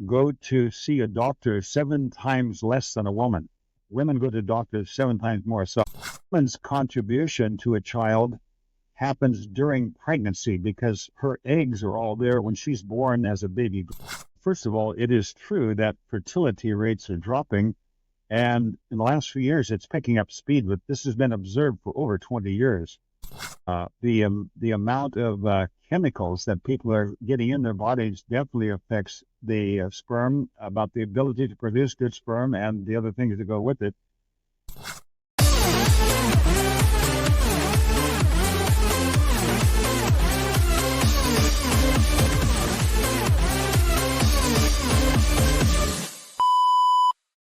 go to see a doctor 7 times less than a woman. Women go to doctors 7 times more. So, woman's contribution to a child happens during pregnancy because her eggs are all there when she's born as a baby. First of all, it is true that fertility rates are dropping, and in the last few years, it's picking up speed. But this has been observed for over 20 years. The amount of chemicals that people are getting in their bodies definitely affects the sperm, about the ability to produce good sperm, and the other things that go with it.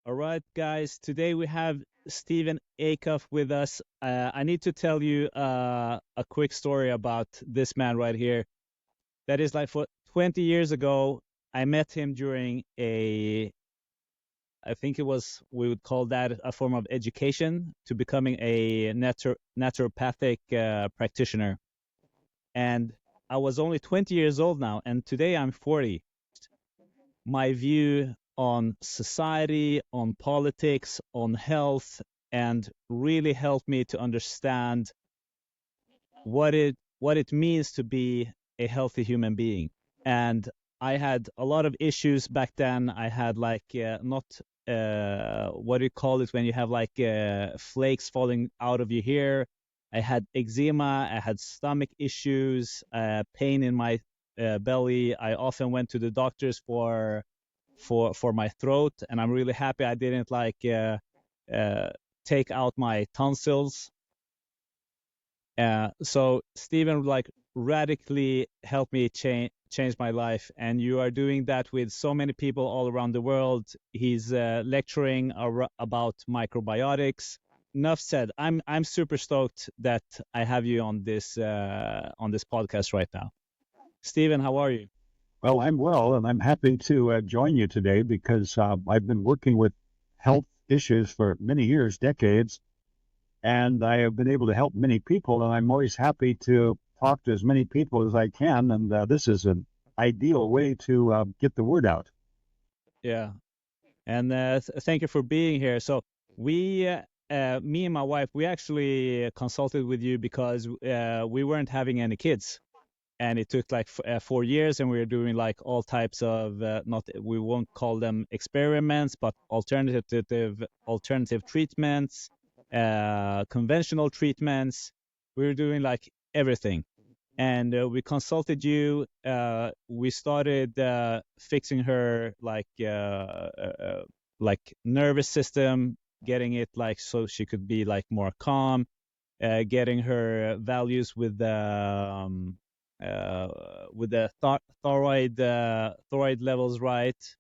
All right, guys, today we have Stephen Acuff with us. I need to tell you a quick story about this man right here. That is like for 20 years ago, I met him during I think it was, we would call that a form of education to becoming a naturopathic practitioner. And I was only 20 years old now, and today I'm 40. My view on society, on politics, on health, and really helped me to understand what it means to be a healthy human being. And I had a lot of issues back then. I had like not what do you call it when you have like flakes falling out of your hair. I had eczema. I had stomach issues, pain in my belly. I often went to the doctors for my throat, and I'm really happy I didn't like take out my tonsils. So Stephen like radically helped me change my life, and you are doing that with so many people all around the world. He's lecturing about microbiotics. Enough said. I'm super stoked that I have you on this podcast right now. Stephen, how are you? Well, I'm well, and I'm happy to join you today because I've been working with health issues for many years, decades, and I have been able to help many people, and I'm always happy to talk to as many people as I can, and this is an ideal way to get the word out. Yeah, and thank you for being here. So me and my wife, we actually consulted with you because we weren't having any kids. And it took like 4 years, and we were doing like all types of we won't call them experiments, but alternative treatments, conventional treatments. We were doing like everything, and we consulted you. We started fixing her like nervous system, getting it like so she could be like more calm, getting her values with the thyroid levels right,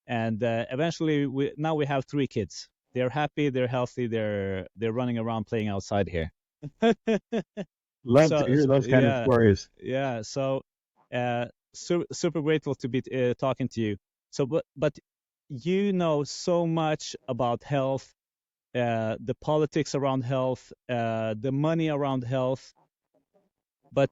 and eventually now we have 3 kids. They're happy, they're healthy, they're running around playing outside here. Love to hear those kind of stories. Yeah, so super grateful to be talking to you. So but you know so much about health, the politics around health, the money around health, but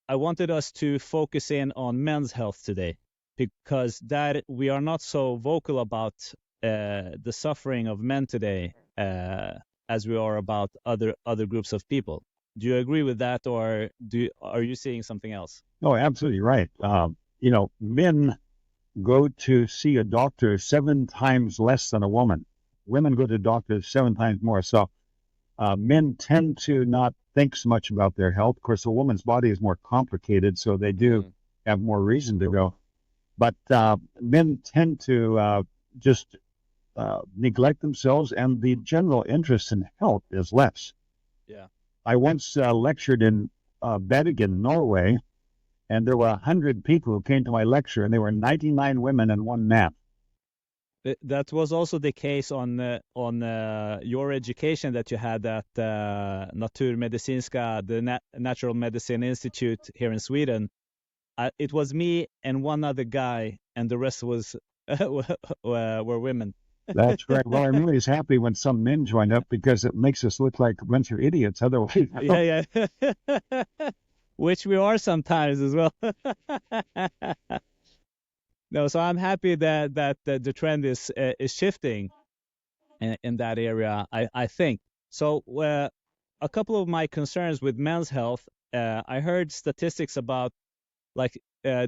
I wanted us to focus in on men's health today, because that we are not so vocal about the suffering of men today as we are about other groups of people. Do you agree with that, or are you seeing something else? No, absolutely right. Men go to see a doctor 7 times less than a woman. Women go to doctors 7 times more. So men tend to not think so much about their health. Of course, a woman's body is more complicated, so they do have more reason to go. But men tend to just neglect themselves, and the general interest in health is less. Yeah. I once lectured in Bergen, Norway, and there were 100 people who came to my lecture, and there were 99 women and 1 man. That was also the case on your education that you had at Naturmedicinska, the Natural Medicine Institute here in Sweden. It was me and 1 other guy, and the rest was were women. That's right. Well, I'm always happy when some men join up because it makes us look like a bunch of idiots. Otherwise, yeah. Which we are sometimes as well. No, so I'm happy that the trend is shifting in that area. I think so. A couple of my concerns with men's health. I heard statistics about like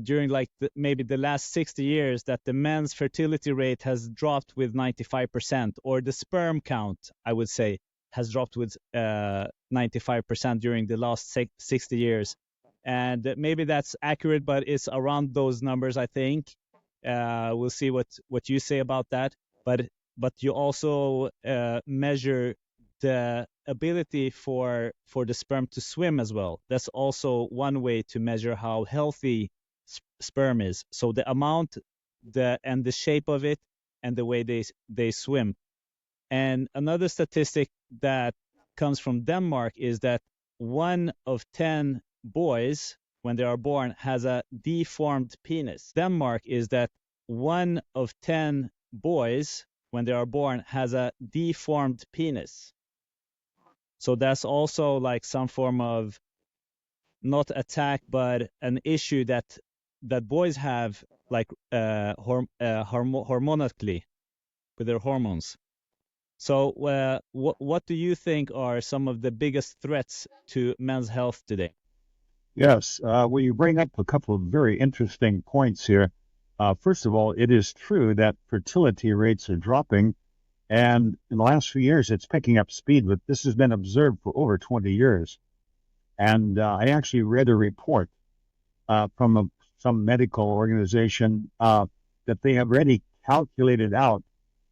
during like maybe the last 60 years that the men's fertility rate has dropped with 95%, or the sperm count, I would say, has dropped with 95% during the last 60 years. And maybe that's accurate, but it's around those numbers, I think. We'll see what you say about that. But you also measure the ability for the sperm to swim as well. That's also one way to measure how healthy sperm is. So the amount, the shape of it, and the way they swim. And another statistic that comes from Denmark is that 1 of 10 boys, when they are born, has a deformed penis. Denmark is that 1 of 10 boys, when they are born, has a deformed penis. So that's also like some form of not attack, but an issue that boys have, like hormonally with their hormones. So what do you think are some of the biggest threats to men's health today? Yes, well, you bring up a couple of very interesting points here. First of all, it is true that fertility rates are dropping, and in the last few years, it's picking up speed, but this has been observed for over 20 years. And I actually read a report from some medical organization that they have already calculated out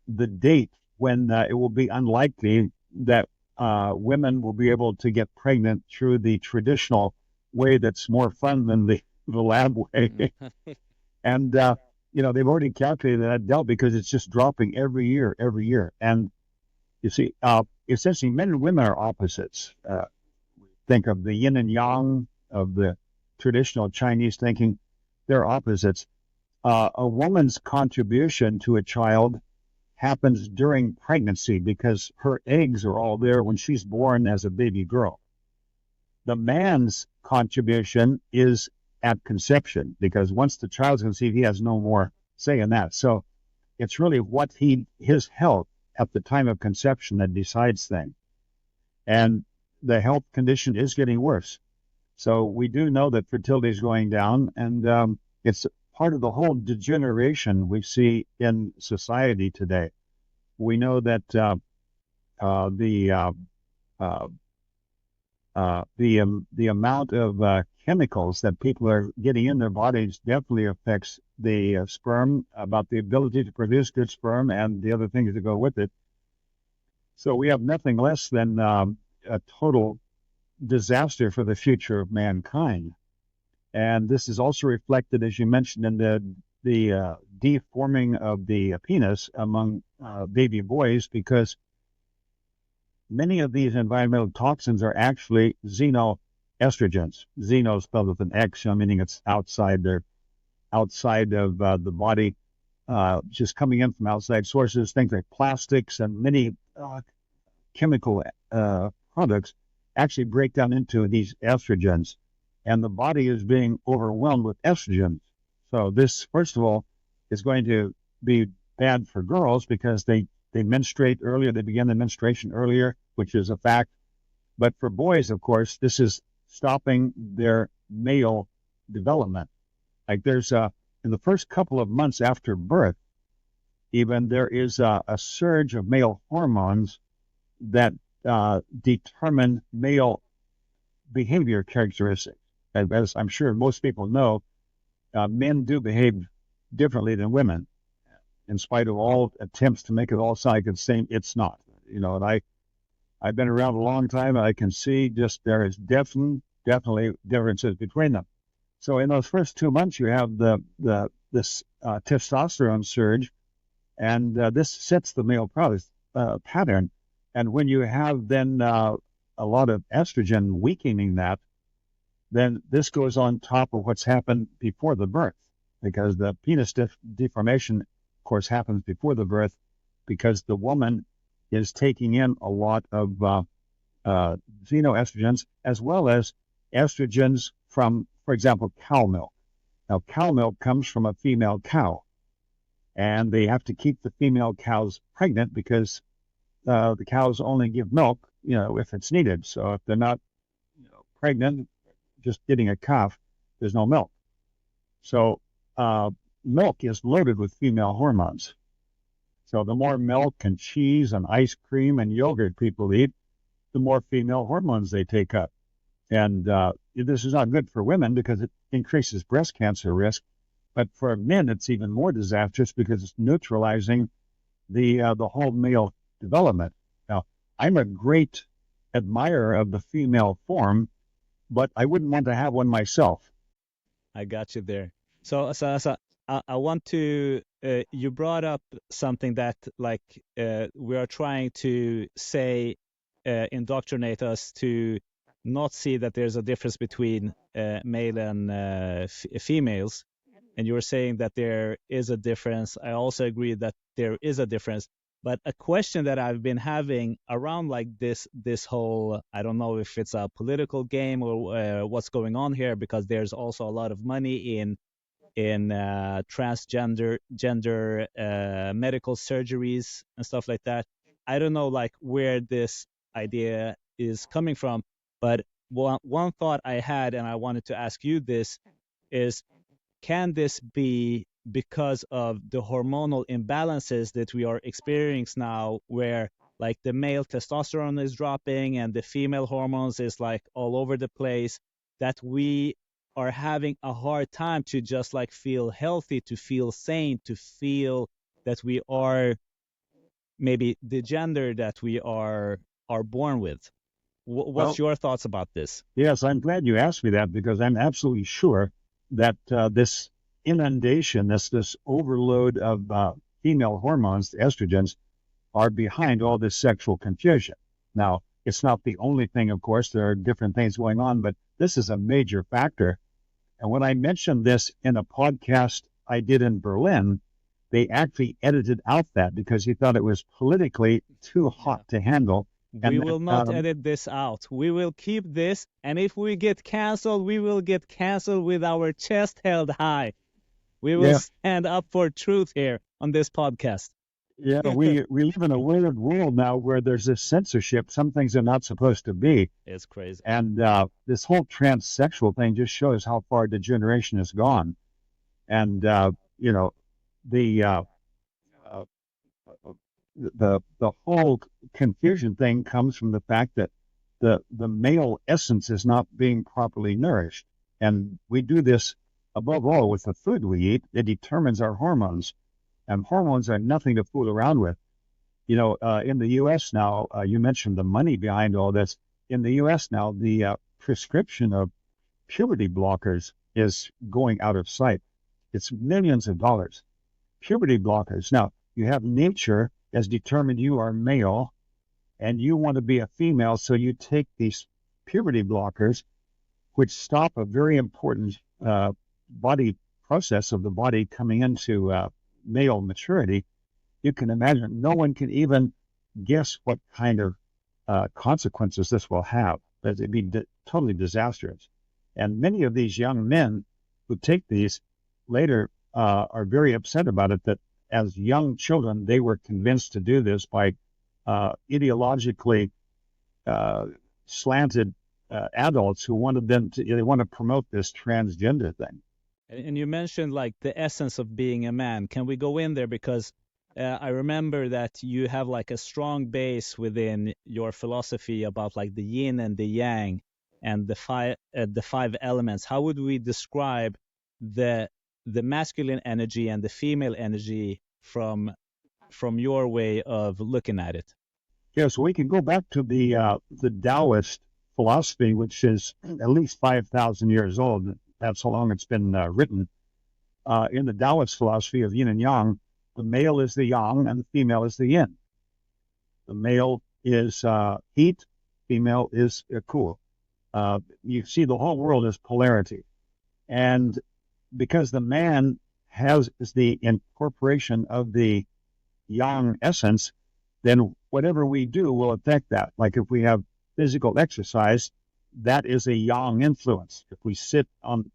the date when it will be unlikely that women will be able to get pregnant through the traditional way that's more fun than the lab way. And, they've already calculated that delta because it's just dropping every year. And you see, essentially, men and women are opposites. Think of the yin and yang of the traditional Chinese thinking. They're opposites. A woman's contribution to a child happens during pregnancy because her eggs are all there when she's born as a baby girl. The man's contribution is at conception because once the child's conceived, he has no more say in that. So it's really what his health at the time of conception that decides things. And the health condition is getting worse. So we do know that fertility is going down, and it's part of the whole degeneration we see in society today. We know that the amount of chemicals that people are getting in their bodies definitely affects the sperm, about the ability to produce good sperm and the other things that go with it. So we have nothing less than a total disaster for the future of mankind. And this is also reflected, as you mentioned, in the deforming of the penis among baby boys, because many of these environmental toxins are actually xenoestrogens. Xeno spelled with an X, meaning it's outside of the body, just coming in from outside sources. Things like plastics and many chemical products actually break down into these estrogens, and the body is being overwhelmed with estrogens. So this, first of all, is going to be bad for girls because they menstruate earlier, they begin the menstruation earlier, which is a fact. But for boys, of course, this is stopping their male development. Like there's in the first couple of months after birth, even there is a surge of male hormones that determine male behavior characteristics. As I'm sure most people know, men do behave differently than women, in spite of all attempts to make it all sound like the same. It's not, and I've been around a long time, and I can see just there is definitely differences between them. So in those first 2 months, you have this testosterone surge, and this sets the male pattern. And when you have then a lot of estrogen weakening that, then this goes on top of what's happened before the birth, because the penis deformation, of course, happens before the birth because the woman is taking in a lot of xenoestrogens, as well as estrogens from, for example, cow milk. Now, cow milk comes from a female cow. and they have to keep the female cows pregnant because the cows only give milk, if it's needed. So if they're not pregnant, just getting a calf, there's no milk. So milk is loaded with female hormones. So the more milk and cheese and ice cream and yogurt people eat, the more female hormones they take up. And this is not good for women because it increases breast cancer risk. But for men, it's even more disastrous because it's neutralizing the whole male development. Now, I'm a great admirer of the female form, but I wouldn't want to have one myself. I got you there. So I want to. You brought up something that like we are trying to say, indoctrinate us to not see that there's a difference between male and females. And you were saying that there is a difference. I also agree that there is a difference. But a question that I've been having around like this whole, I don't know if it's a political game or what's going on here, because there's also a lot of money in transgender gender medical surgeries and stuff like that. I don't know like where this idea is coming from, but one thought I had, and I wanted to ask you this, is can this be because of the hormonal imbalances that we are experiencing now, where like the male testosterone is dropping and the female hormones is like all over the place, that we are having a hard time to just like feel healthy, to feel sane, to feel that we are maybe the gender that we are born with? What's Well, your thoughts about this? yes, I'm glad you asked me that because I'm absolutely sure that this inundation, this overload of female hormones, the estrogens, are behind all this sexual confusion. Now, it's not the only thing, of course. There are different things going on, but this is a major factor. And when I mentioned this in a podcast I did in Berlin, they actually edited out that because he thought it was politically too hot to handle. We And will not edit this out. We will keep this, and if we get canceled, we will get canceled with our chest held high. We will yeah, stand up for truth here on this podcast. yeah, we live in a weird world now where there's this censorship. Some things are not supposed to be. It's crazy. And this whole transsexual thing just shows how far degeneration has gone. And the uh, uh, the whole confusion thing comes from the fact that the male essence is not being properly nourished, and we do this above all with the food we eat. It determines our hormones, and hormones are nothing to fool around with. In the U.S. now, you mentioned the money behind all this. In the U.S. now, the prescription of puberty blockers is going out of sight. It's millions of dollars. Puberty blockers. Now, you have nature has determined you are male and you want to be a female, so you take these puberty blockers, which stop a very important body process of the body coming into male maturity. You can imagine no one can even guess what kind of consequences this will have. It'd be totally disastrous. And many of these young men who take these later are very upset about it, that as young children, they were convinced to do this by ideologically slanted adults who wanted they want to promote this transgender thing. And you mentioned like the essence of being a man. Can we go in there? Because I remember that you have like a strong base within your philosophy about like the yin and the yang and the five elements. How would we describe the masculine energy and the female energy from your way of looking at it? Yeah, so we can go back to the Taoist philosophy, which is at least 5,000 years old. That's how long it's been written. In the Taoist philosophy of yin and yang, the male is the yang and the female is the yin. The male is heat, female is cool. You see, the whole world is polarity. And because the man has the incorporation of the yang essence, then whatever we do will affect that. Like if we have physical exercise, that is a yang influence. If we sit on,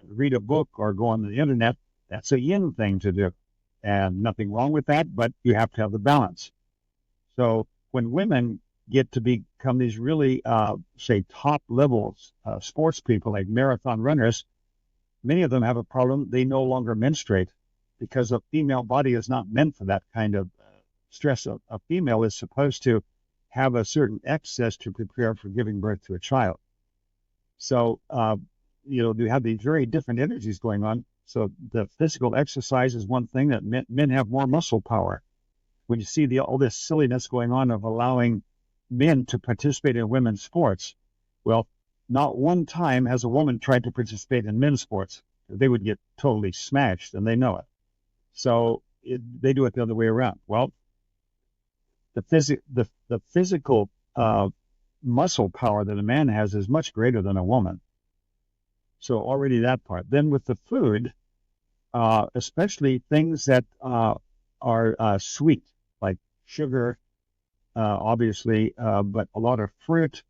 read a book or go on the internet, that's a yin thing to do. and nothing wrong with that, but you have to have the balance. So when women get to become these really, say, top levels sports people like marathon runners, many of them have a problem. They no longer menstruate because a female body is not meant for that kind of stress. A female is supposed to have a certain excess to prepare for giving birth to a child. So, you have these very different energies going on. So the physical exercise is one thing that men have more muscle power. When you see all this silliness going on of allowing men to participate in women's sports, well, not one time has a woman tried to participate in men's sports. They would get totally smashed, and they know it. So they do it the other way around. Well, the physical muscle power that a man has is much greater than a woman. So already that part. Then with the food, especially things that are sweet, like sugar, obviously, but a lot of fruit,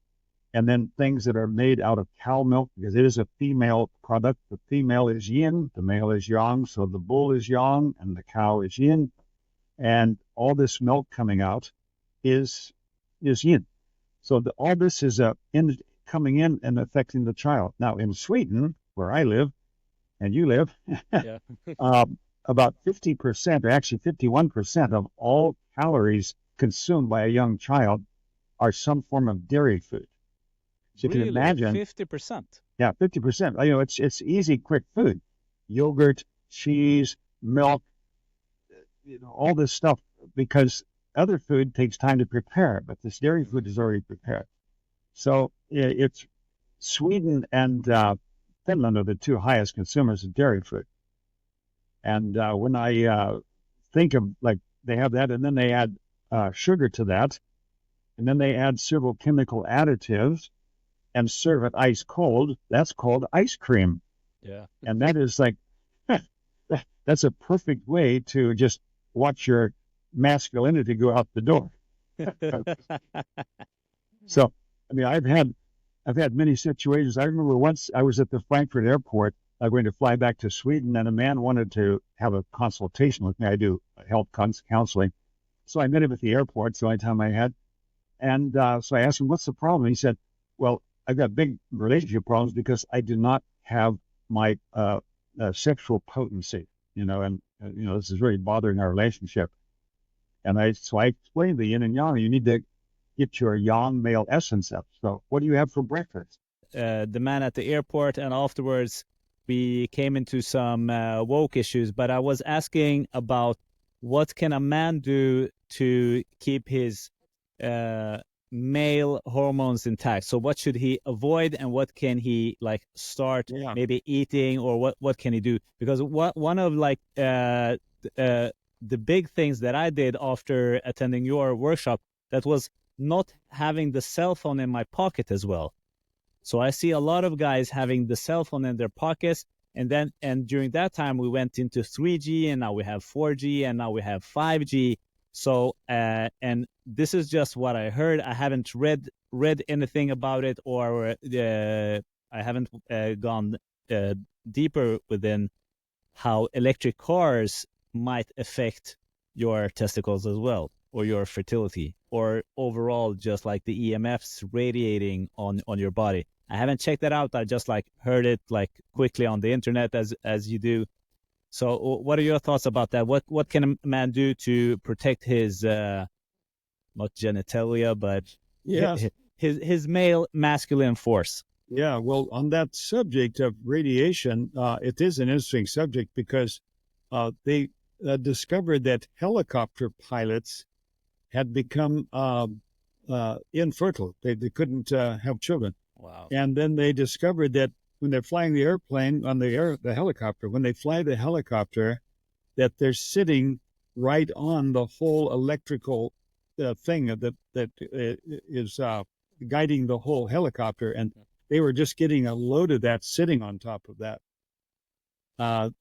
and then things that are made out of cow milk, because it is a female product. The female is yin, the male is yang, so the bull is yang and the cow is yin, and all this milk coming out is yin. So all this is coming in and affecting the child. Now in Sweden, where I live, and you live, Yeah. about 50%, or actually 51% of all calories consumed by a young child are some form of dairy food. So you can Really? imagine, 50%? yeah, 50%. It's easy, quick food, yogurt, cheese, milk, all this stuff, because other food takes time to prepare, but this dairy food is already prepared. So it's Sweden and Finland are the two highest consumers of dairy food. And when I think of, like, they have that, and then they add sugar to that, and then they add several chemical additives and serve it ice cold, that's called ice cream. Yeah. And that is like, that's a perfect way to just watch your masculinity go out the door. So, I mean, I've had many situations. I remember once I was at the Frankfurt airport, going to fly back to Sweden, and a man wanted to have a consultation with me. I do health counseling. So I met him at the airport, it's the only time I had. And so I asked him, what's the problem? He said, well, I've got big relationship problems because I do not have my sexual potency, and this is really bothering our relationship. And so I explained the yin and yang. You need to get your yang male essence up. So what do you have for breakfast? The man at the airport, and afterwards we came into some woke issues. But I was asking about what can a man do to keep his male hormones intact. So what should he avoid, and what can he start maybe eating, or what can he do? Because one of the big things that I did after attending your workshop, that was not having the cell phone in my pocket as well. So I see a lot of guys having the cell phone in their pockets, and during that time we went into 3G, and now we have 4G, and now we have 5G. So and this is just what I heard. I haven't read anything about it, or I haven't gone deeper within how electric cars might affect your testicles as well, or your fertility, or overall just like the EMFs radiating on your body. I haven't checked that out. I just heard it quickly on the internet as you do. So what are your thoughts about that? What can a man do to protect his not genitalia, but his male masculine force? Yeah, well, on that subject of radiation, it is an interesting subject because they discovered that helicopter pilots had become infertile. They couldn't have children. Wow. And then they discovered that when they're flying the airplane on the helicopter, when they fly the helicopter, that they're sitting right on the whole electrical thing that is guiding the whole helicopter, and they were just getting a load of that sitting on top of that.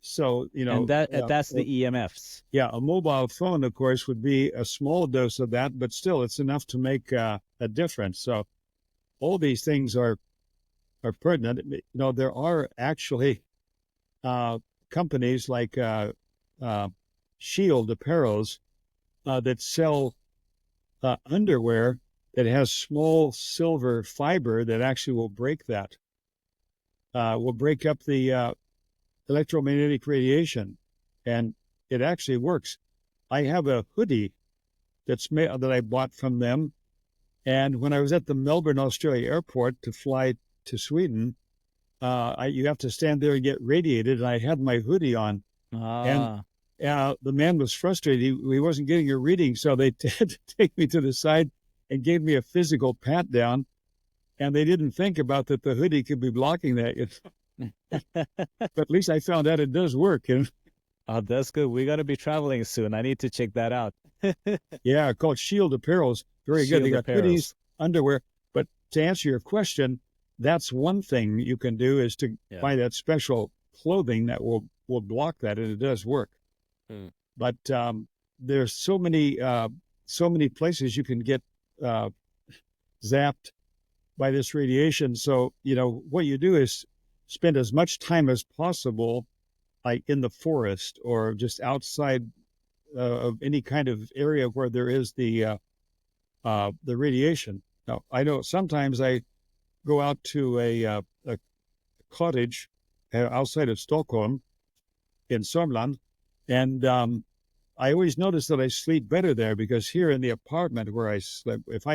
So and that's the EMFs. Yeah, a mobile phone, of course, would be a small dose of that, but still, it's enough to make a difference. So, all these things are pertinent. There are actually companies like Shield apparels that sell underwear that has small silver fiber that actually will break that, will break up the electromagnetic radiation, and it actually works. I have a hoodie that I bought from them, and when I was at the Melbourne, Australia airport to fly to Sweden, you have to stand there and get radiated, and I had my hoodie on, and Ah, the man was frustrated. He wasn't getting a reading, so they had to take me to the side and gave me a physical pat down, and they didn't think about that the hoodie could be blocking that. But at least I found out it does work. And oh, that's good. We're gonna be traveling soon. I need to check that out. yeah, called Shield Apparels. Very good. They Shield got hoodies, apparels. underwear. But to answer your question, that's one thing you can do is to Yeah. buy that special clothing that will block that, and it does work. Hmm. But there's so many places you can get zapped by this radiation. So what you do is spend as much time as possible, like in the forest or just outside of any kind of area where there is the radiation. Now, I know sometimes I go out to a cottage outside of Stockholm in Sörmland, and I always notice that I sleep better there because here in the apartment where I sleep, if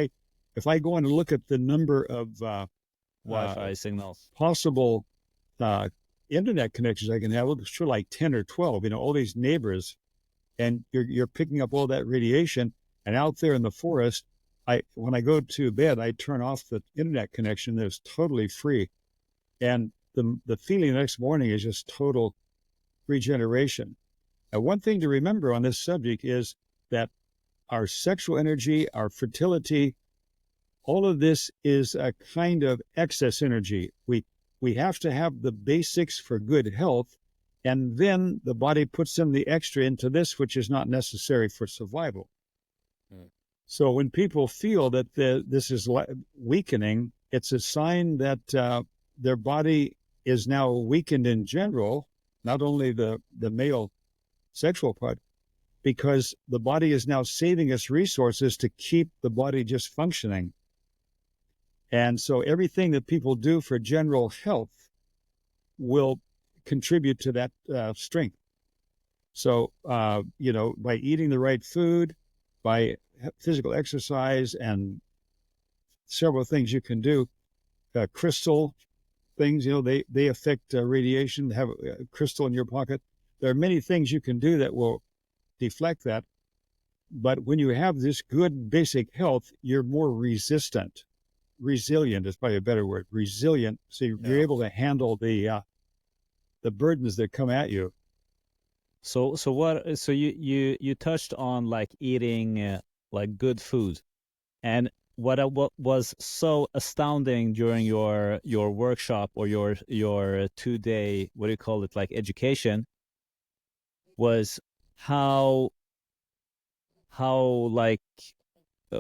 I go and look at the number of Wi-Fi signals. possible internet connections I can have, it's sure like 10 or 12, all these neighbors, and you're picking up all that radiation. And out there in the forest, when I go to bed, I turn off the internet connection that's totally free. And the feeling the next morning is just total regeneration. And one thing to remember on this subject is that our sexual energy, our fertility, all of this is a kind of excess energy. We have to have the basics for good health, and then the body puts in the extra into this, which is not necessary for survival. Mm. So when people feel that this is weakening, it's a sign that their body is now weakened in general, not only the male sexual part, because the body is now saving us resources to keep the body just functioning. And so everything that people do for general health will contribute to that strength. So, by eating the right food, by physical exercise, and several things you can do, crystal things, they affect radiation. Have a crystal in your pocket. There are many things you can do that will deflect that. But when you have this good basic health, you're more resistant. Resilient is probably a better word. Resilient, so you're able to handle the burdens that come at you. So you touched on like eating like good food, and what was so astounding during your workshop or your 2 day, what do you call it, like education, was how like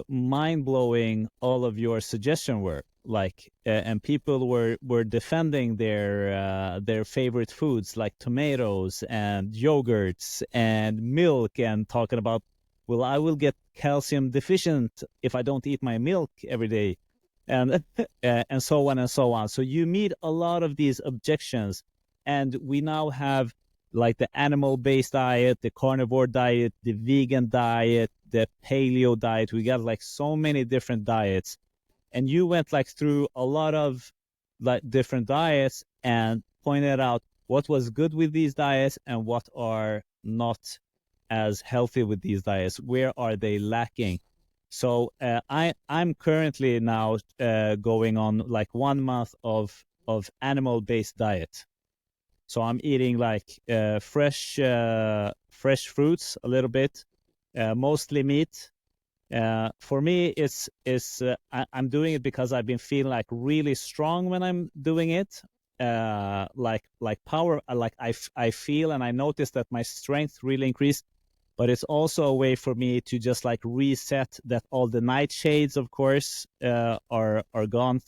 mind blowing all of your suggestions were. Like and people were defending their favorite foods like tomatoes and yogurts and milk, and talking about, well, I will get calcium deficient if I don't eat my milk every day, and and so on and so on. So you meet a lot of these objections, and we now have like the animal-based diet, the carnivore diet, the vegan diet, the paleo diet. We got like so many different diets, and you went like through a lot of like different diets and pointed out what was good with these diets and what are not as healthy with these diets. Where are they lacking? So I'm currently now going on like 1 month of animal-based diet. So I'm eating like fresh fruits a little bit, mostly meat. For me, I'm doing it because I've been feeling like really strong when I'm doing it. Like power, like I feel and I notice that my strength really increased. But it's also a way for me to just like reset that all the nightshades, of course, are gone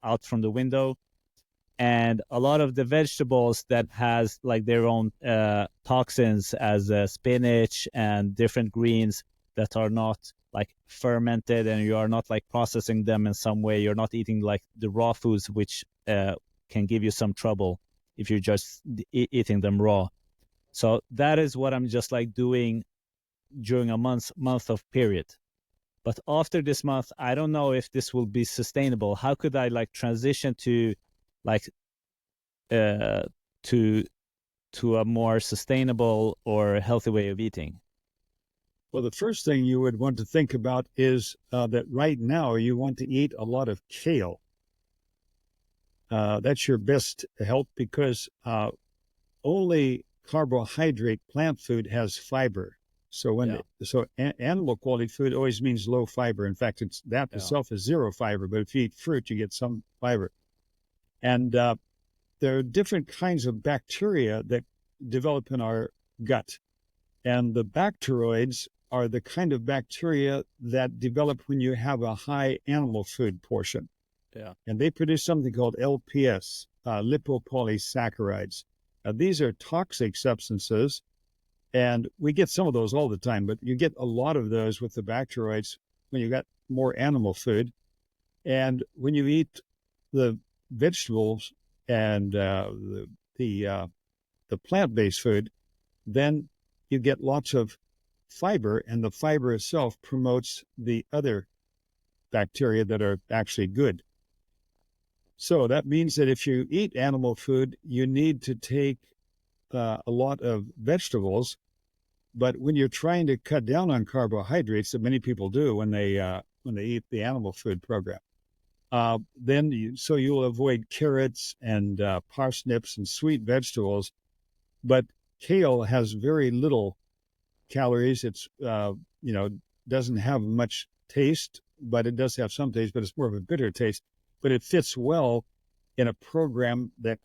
out from the window. And a lot of the vegetables that has like their own toxins, as spinach and different greens that are not like fermented, and you are not like processing them in some way. You're not eating like the raw foods, which can give you some trouble if you're just eating them raw. So that is what I'm just like doing during a month of period. But after this month, I don't know if this will be sustainable. How could I like transition to like uh to a more sustainable or healthy way of eating? Well, the first thing you would want to think about is that right now you want to eat a lot of kale. That's your best help because only carbohydrate plant food has fiber. So animal quality food always means low fiber. In fact, that itself is zero fiber. But if you eat fruit, you get some fiber. And there are different kinds of bacteria that develop in our gut, and the bacteroids are the kind of bacteria that develop when you have a high animal food portion. Yeah. And they produce something called LPS, lipopolysaccharides. These are toxic substances, and we get some of those all the time, but you get a lot of those with the bacteroids when you got more animal food. And when you eat the vegetables and the plant-based food, then you get lots of fiber, and the fiber itself promotes the other bacteria that are actually good. So that means that if you eat animal food, you need to take a lot of vegetables. But when you're trying to cut down on carbohydrates, that many people do when they eat the animal food program, so you'll avoid carrots and parsnips and sweet vegetables. But kale has very little calories. It's doesn't have much taste, but it does have some taste, but it's more of a bitter taste. But it fits well in a program that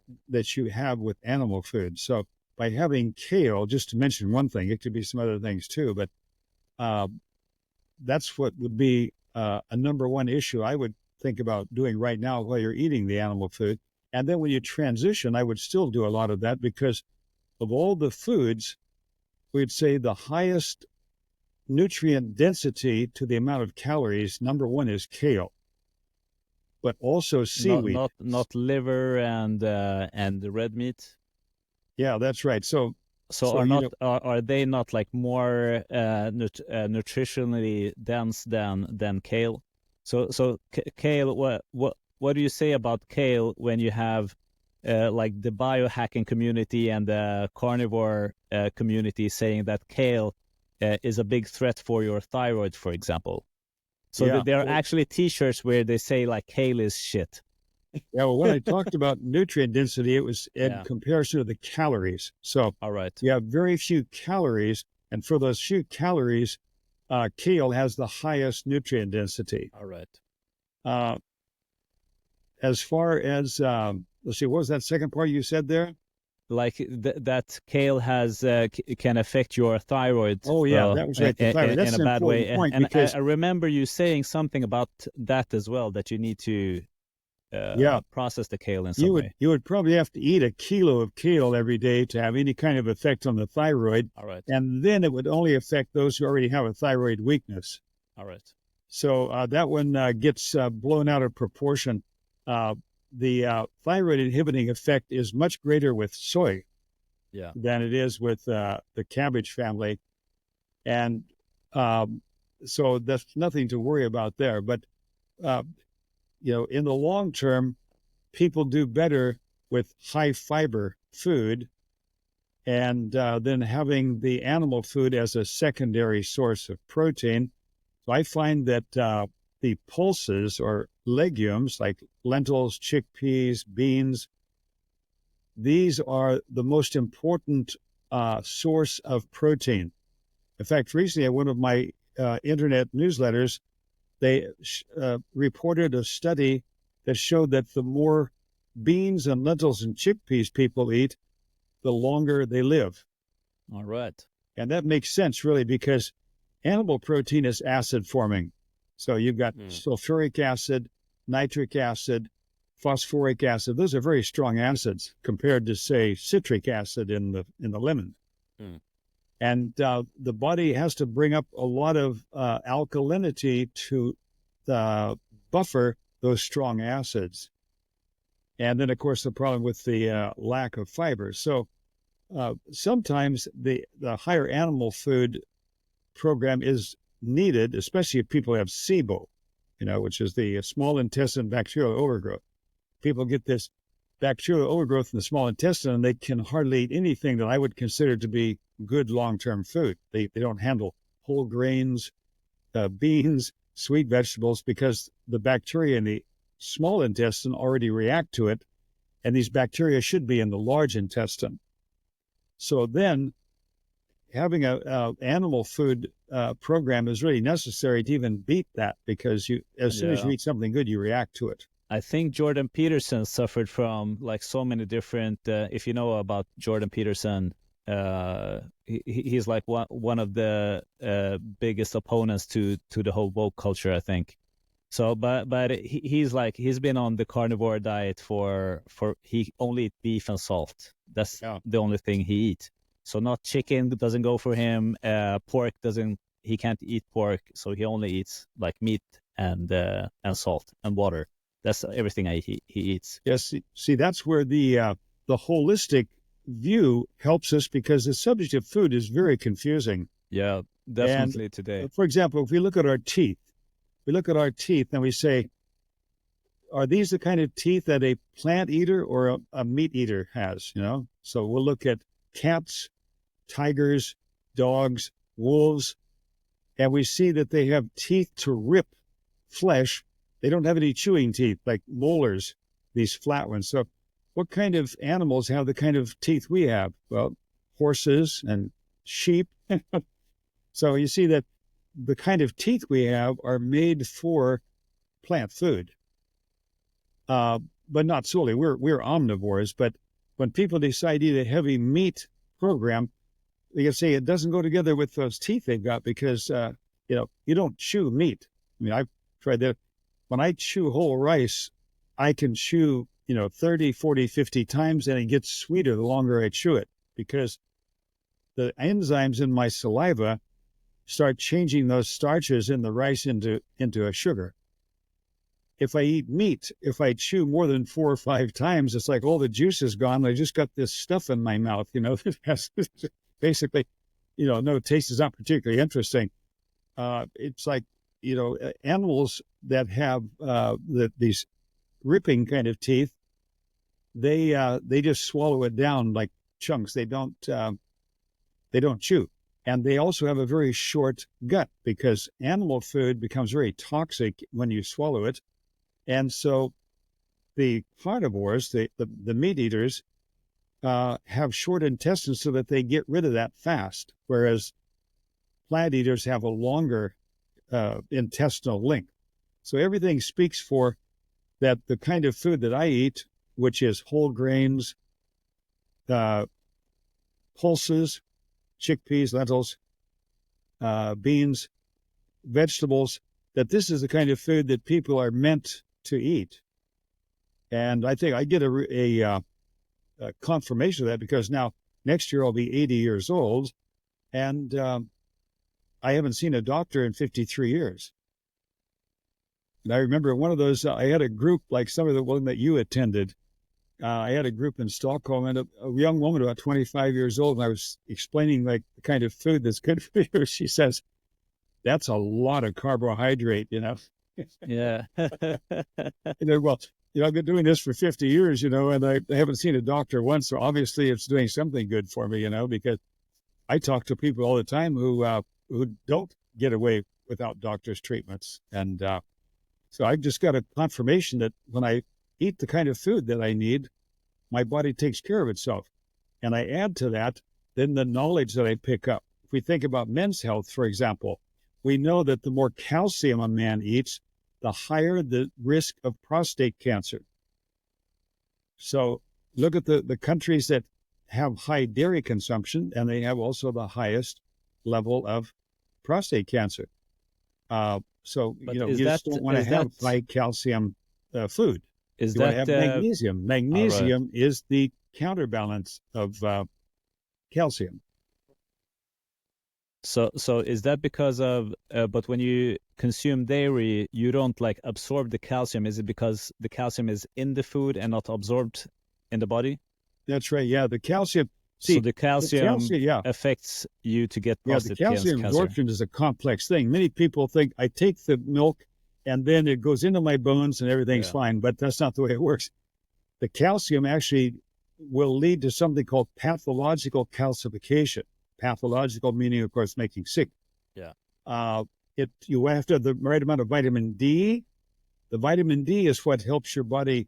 you have with animal food. So by having kale, just to mention one thing, it could be some other things too, but that's what would be a number one issue I would think about doing right now while you're eating the animal food. And then when you transition, I would still do a lot of that, because of all the foods, we'd say the highest nutrient density to the amount of calories, number one is kale, but also seaweed. Not liver and the red meat. Yeah, that's right. So are they not like more nutritionally dense than kale? So kale, what do you say about kale when you have like the biohacking community and the carnivore community saying that kale is a big threat for your thyroid, for example? So there are actually T-shirts where they say like kale is shit. Yeah, well, when I talked about nutrient density, it was in comparison to the calories. So all right, you have very few calories, and for those few calories, kale has the highest nutrient density. All right. As far as let's see, what was that second part you said there? Like that kale has can affect your thyroid. Oh yeah, that was right. The thyroid. That's in a bad way. Point, and because I remember you saying something about that as well, that you need to process the kale in some way. You would probably have to eat a kilo of kale every day to have any kind of effect on the thyroid. All right. And then it would only affect those who already have a thyroid weakness. All right. So that one gets blown out of proportion. The thyroid inhibiting effect is much greater with soy than it is with the cabbage family. And so that's nothing to worry about there. But in the long term, people do better with high fiber food, and then having the animal food as a secondary source of protein. So I find that the pulses or legumes like lentils, chickpeas, beans, these are the most important source of protein. In fact, recently at one of my internet newsletters, they reported a study that showed that the more beans and lentils and chickpeas people eat, the longer they live. All right. And that makes sense, really, because animal protein is acid forming. So you've got sulfuric acid, nitric acid, phosphoric acid. Those are very strong acids compared to, say, citric acid in the lemon. Mm. And the body has to bring up a lot of alkalinity to buffer those strong acids. And then, of course, the problem with the lack of fiber. So sometimes the higher animal food program is needed, especially if people have SIBO, which is the small intestine bacterial overgrowth. People get this bacterial overgrowth in the small intestine, and they can hardly eat anything that I would consider to be good long-term food. They don't handle whole grains, beans, sweet vegetables, because the bacteria in the small intestine already react to it, and these bacteria should be in the large intestine. So then having a animal food program is really necessary to even beat that, because as soon as you eat something good, you react to it. I think Jordan Peterson suffered from like so many different, if you know about Jordan Peterson, he's like one of the biggest opponents to the whole woke culture, I think. So, but he's been on the carnivore diet for he only eats beef and salt. That's the only thing he eats. So not chicken doesn't go for him. Pork he can't eat pork. So he only eats like meat and salt and water. That's everything he eats. Yes. See, that's where the holistic view helps us, because the subject of food is very confusing. Yeah, definitely and, today. For example, if we look at our teeth, and we say, are these the kind of teeth that a plant eater or a meat eater has? So we'll look at cats, tigers, dogs, wolves, and we see that they have teeth to rip flesh. They don't have any chewing teeth like molars, these flat ones. So what kind of animals have the kind of teeth we have? Well, horses and sheep. So you see that the kind of teeth we have are made for plant food, but not solely. We're omnivores, but when people decide to eat a heavy meat program, they can say it doesn't go together with those teeth they've got, because you don't chew meat. I mean, I've tried that. When I chew whole rice, I can chew 30, 40, 50 times, and it gets sweeter the longer I chew it, because the enzymes in my saliva start changing those starches in the rice into a sugar. If I eat meat, if I chew more than 4 or 5 times, it's like all the juice is gone. I just got this stuff in my mouth, that has basically, no, taste is not particularly interesting. It's like, animals that have these ripping kind of teeth, they just swallow it down like chunks. They don't chew. And they also have a very short gut, because animal food becomes very toxic when you swallow it. And so the carnivores, the meat eaters, have short intestines so that they get rid of that fast, whereas plant eaters have a longer intestinal length. So everything speaks for that the kind of food that I eat, which is whole grains, pulses, chickpeas, lentils, beans, vegetables, that this is the kind of food that people are meant to eat. And I think I get a confirmation of that, because now next year I'll be 80 years old, and I haven't seen a doctor in 53 years. And I remember one of those, I had a group like some of the one that you attended. I had a group in Stockholm, and a young woman about 25 years old, and I was explaining like the kind of food that's good for you. She says, that's a lot of carbohydrate, Yeah. Well, I've been doing this for 50 years, and I haven't seen a doctor once. So obviously it's doing something good for me, because I talk to people all the time who don't get away without doctor's treatments. And so I just got a confirmation that when I eat the kind of food that I need, my body takes care of itself. And I add to that then the knowledge that I pick up. If we think about men's health, for example, we know that the more calcium a man eats, the higher the risk of prostate cancer. So look at the countries that have high dairy consumption, and they have also the highest level of prostate cancer. So, But you just don't want to have high calcium food. Is You want to that have magnesium. all right? Magnesium is the counterbalance of calcium. So is that because of? But when you consume dairy, you don't like absorb the calcium. Is it because the calcium is in the food and not absorbed in the body? That's right. Yeah, the calcium. So See, the the calcium calcium. Yeah, affects you to get yeah. The prostate cancer. calcium absorption is a complex thing. Many people think I take the milk and then it goes into my bones and everything's Yeah. fine, but that's not the way it works. The calcium actually will lead to something called pathological calcification. Pathological meaning, of course, making sick. Yeah. You have to have the right amount of vitamin D. The vitamin D is what helps your body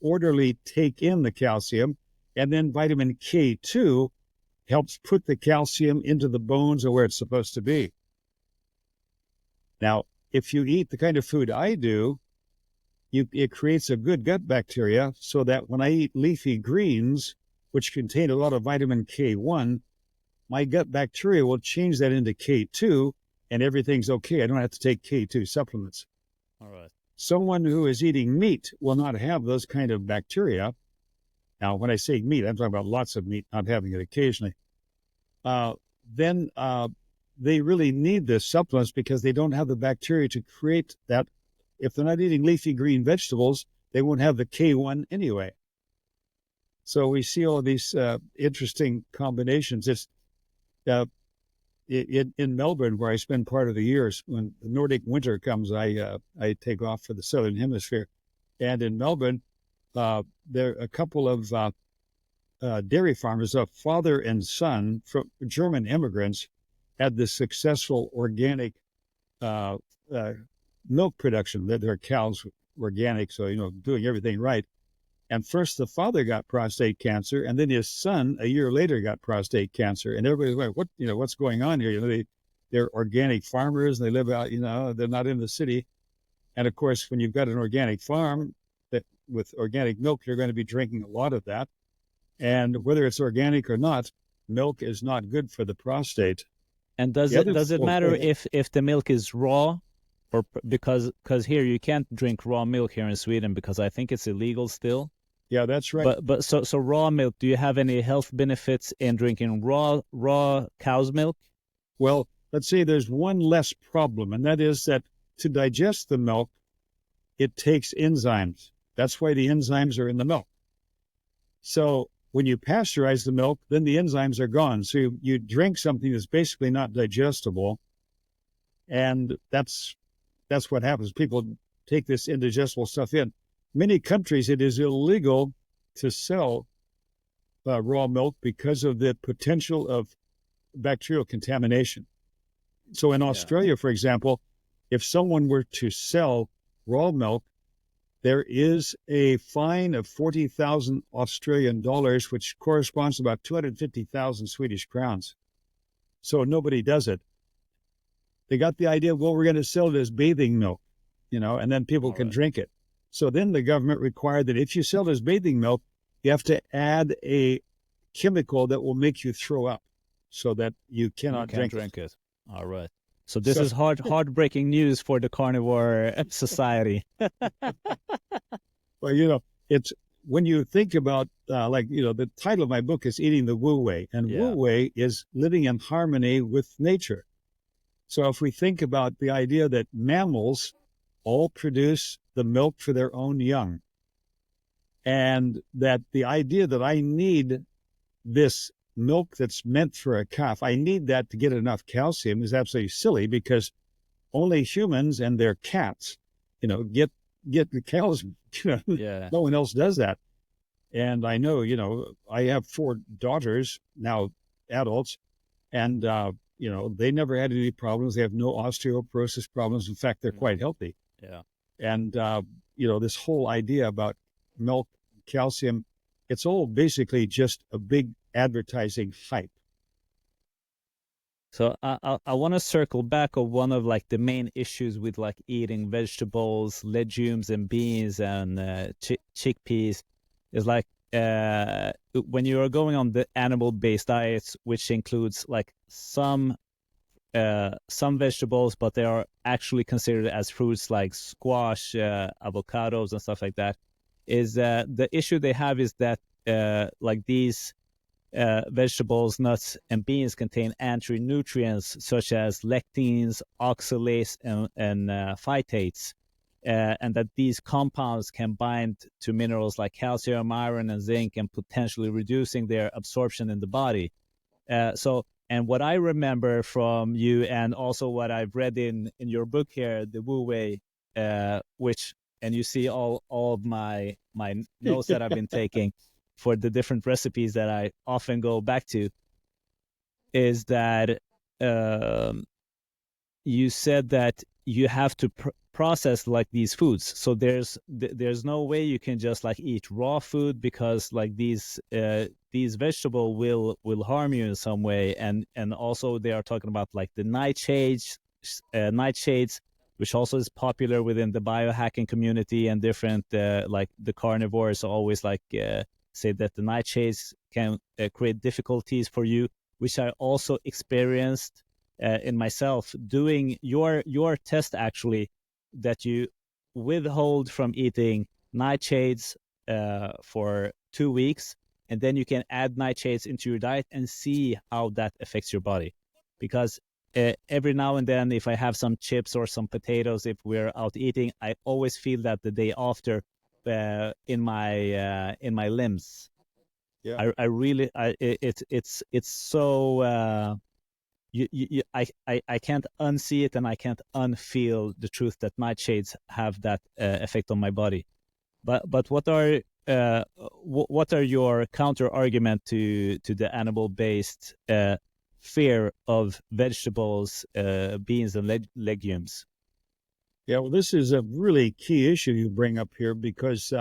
orderly take in the calcium, and then vitamin K2 helps put the calcium into the bones or where it's supposed to be. Now, if you eat the kind of food I do, it creates a good gut bacteria so that when I eat leafy greens, which contain a lot of vitamin K1, my gut bacteria will change that into K2 and everything's okay. I don't have to take K2 supplements. All right. Someone who is eating meat will not have those kind of bacteria. Now, when I say meat, I'm talking about lots of meat, not having it occasionally. Then they really need the supplements because they don't have the bacteria to create that. If they're not eating leafy green vegetables, they won't have the K1 anyway. So we see all of these interesting combinations. It's in Melbourne, where I spend part of the years. When the Nordic winter comes, I take off for the Southern Hemisphere. And in Melbourne, there are a couple of dairy farmers, a father and son from German immigrants, had this successful organic milk production. Their cows were organic, so doing everything right. And first, the father got prostate cancer, and then his son a year later got prostate cancer. And everybody's like, what's going on here? They're organic farmers. And they live out, they're not in the city. And of course, when you've got an organic farm with organic milk, you're going to be drinking a lot of that. And whether it's organic or not, milk is not good for the prostate. And does it matter if the milk is raw, or because here you can't drink raw milk here in Sweden because I think it's illegal still. Yeah, that's right. But so raw milk, do you have any health benefits in drinking raw cow's milk? Well, let's say there's one less problem, and that is that to digest the milk, it takes enzymes. That's why the enzymes are in the milk. So when you pasteurize the milk, then the enzymes are gone. So you drink something that's basically not digestible, and that's what happens. People take this indigestible stuff in. Many countries, it is illegal to sell raw milk because of the potential of bacterial contamination. So in Australia, for example, if someone were to sell raw milk, there is a fine of 40,000 Australian dollars, which corresponds to about 250,000 Swedish crowns. So nobody does it. They got the idea, well, we're going to sell it as bathing milk, and then people can drink it. So then the government required that if you sell it as bathing milk, you have to add a chemical that will make you throw up so that you cannot drink it. All right. So this is heartbreaking news for the carnivore society. Well, it's when you think about, the title of my book is Eating the Wu Wei, and Wu Wei is living in harmony with nature. So if we think about the idea that mammals all produce the milk for their own young, and that the idea that I need this milk that's meant for a calf, I need that to get enough calcium, is absolutely silly, because only humans and their cats, get the calcium. No one else does that. And I know, I have 4 daughters, now adults, and, they never had any problems. They have no osteoporosis problems. In fact, they're quite healthy. Yeah. And, this whole idea about milk, calcium, it's all basically just a big advertising hype. So I want to circle back on one of the main issues with eating vegetables, legumes, and beans and chickpeas is when you are going on the animal-based diets, which includes some some vegetables, but they are actually considered as fruits like squash, avocados, and stuff like that. Is the issue they have is that like these vegetables, nuts, and beans contain anti-nutrients such as lectins, oxalates, and phytates, and that these compounds can bind to minerals like calcium, iron, and zinc, and potentially reducing their absorption in the body. And what I remember from you, and also what I've read in your book here, the Wu Wei, which, and you see all of my notes that I've been taking for the different recipes that I often go back to, is that you said that you have to process like these foods. So there's no way you can just like eat raw food, because like these vegetables will harm you in some way. And also they are talking about like the nightshades, which also is popular within the biohacking community, and different like the carnivores always like say that the nightshades can create difficulties for you, which I also experienced in myself doing your test, actually, that you withhold from eating nightshades for 2 weeks, and then you can add nightshades into your diet and see how that affects your body. Because every now and then, if I have some chips or some potatoes, if we're out eating, I always feel that the day after in my limbs. Yeah. I really it's so I can't unsee it, and I can't unfeel the truth that nightshades have that effect on my body. But what are your counter argument to the animal based fear of vegetables, beans, and legumes? Yeah, well, this is a really key issue you bring up here, because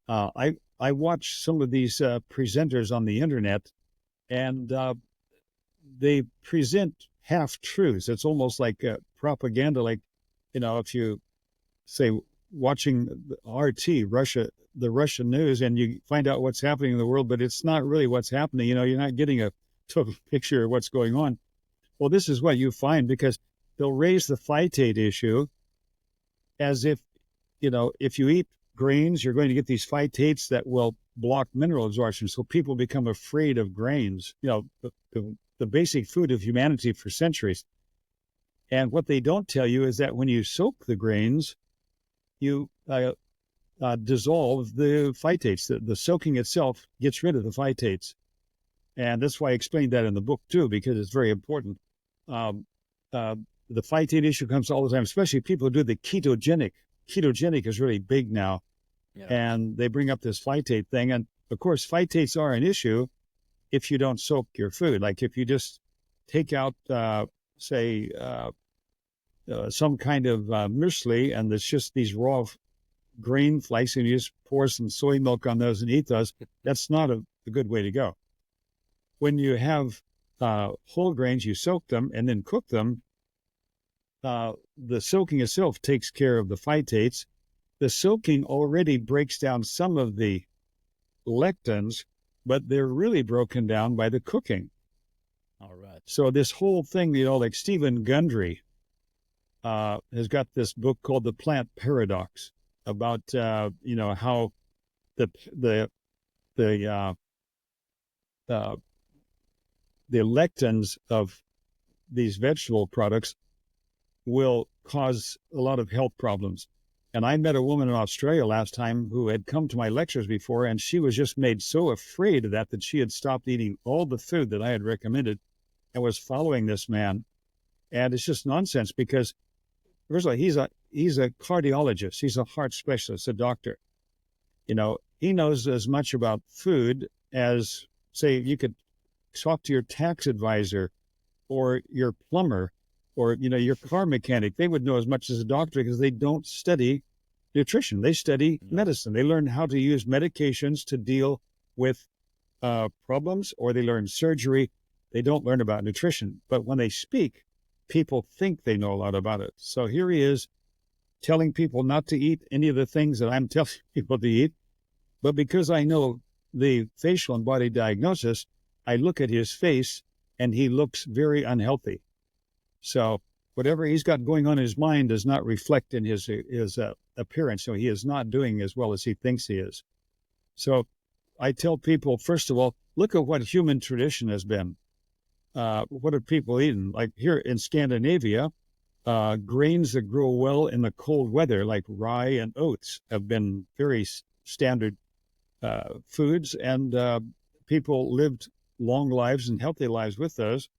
I watch some of these presenters on the internet, and they present half truths. It's almost like propaganda. Like, if you say watching RT, the Russian news, and you find out what's happening in the world, but it's not really what's happening. You're not getting a total picture of what's going on. Well, this is what you find, because they'll raise the phytate issue as if, if you eat grains, you're going to get these phytates that will block mineral absorption. So people become afraid of grains, the basic food of humanity for centuries. And what they don't tell you is that when you soak the grains, you dissolve the phytates. The soaking itself gets rid of the phytates. And that's why I explained that in the book too, because it's very important. The phytate issue comes all the time, especially people who do the ketogenic. Ketogenic is really big now. Yeah. And they bring up this phytate thing. And of course, phytates are an issue if you don't soak your food. Like if you just take out, say, some kind of muesli, and it's just these raw grain flakes, and you just pour some soy milk on those and eat those, that's not a good way to go. When you have whole grains, you soak them and then cook them. The soaking itself takes care of the phytates. The soaking already breaks down some of the lectins, but they're really broken down by the cooking. All right. So this whole thing, like Stephen Gundry has got this book called The Plant Paradox about, how the lectins of these vegetable products will cause a lot of health problems. And I met a woman in Australia last time who had come to my lectures before, and she was just made so afraid of that she had stopped eating all the food that I had recommended and was following this man. And it's just nonsense, because first of all, he's a cardiologist. He's a heart specialist, a doctor. He knows as much about food as, say, you could talk to your tax advisor or your plumber or, your car mechanic. They would know as much as a doctor, because they don't study nutrition. They study medicine. They learn how to use medications to deal with problems, or they learn surgery. They don't learn about nutrition. But when they speak, people think they know a lot about it. So here he is telling people not to eat any of the things that I'm telling people to eat. But because I know the facial and body diagnosis, I look at his face and he looks very unhealthy. So whatever he's got going on in his mind does not reflect in his appearance. So he is not doing as well as he thinks he is. So I tell people, first of all, look at what human tradition has been. What have people eaten? Like here in Scandinavia, grains that grow well in the cold weather, like rye and oats, have been very standard foods, and people lived long lives and healthy lives with those.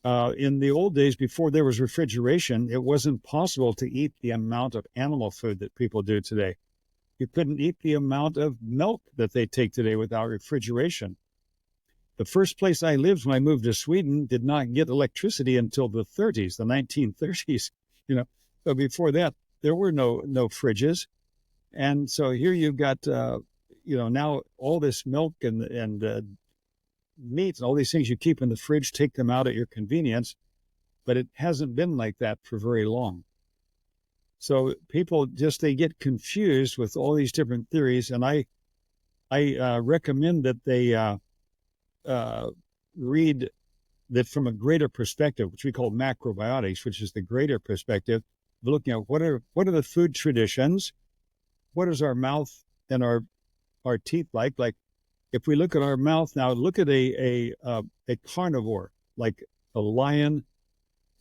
In the old days, before there was refrigeration, it wasn't possible to eat the amount of animal food that people do today. You couldn't eat the amount of milk that they take today without refrigeration. The first place I lived when I moved to Sweden did not get electricity until the 30s, the 1930s. So before that, there were no fridges. And so here you've got, now all this milk and meat and all these things you keep in the fridge, take them out at your convenience. But it hasn't been like that for very long. So people they get confused with all these different theories. And I recommend that they read that from a greater perspective, which we call macrobiotics, which is the greater perspective, looking at what are the food traditions, what is our mouth and our teeth like? Like if we look at our mouth now, look at a carnivore like a lion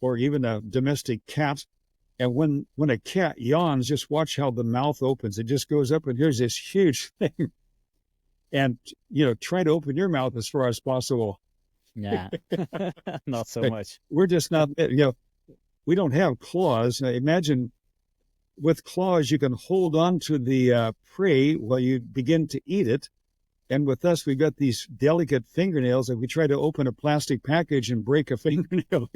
or even a domestic cat. And when a cat yawns, just watch how the mouth opens. It just goes up and here's this huge thing. And, try to open your mouth as far as possible. Yeah, not so much. We're just not, we don't have claws. Now, imagine with claws, you can hold on to the prey while you begin to eat it. And with us, we've got these delicate fingernails. If we try to open a plastic package and break a fingernail,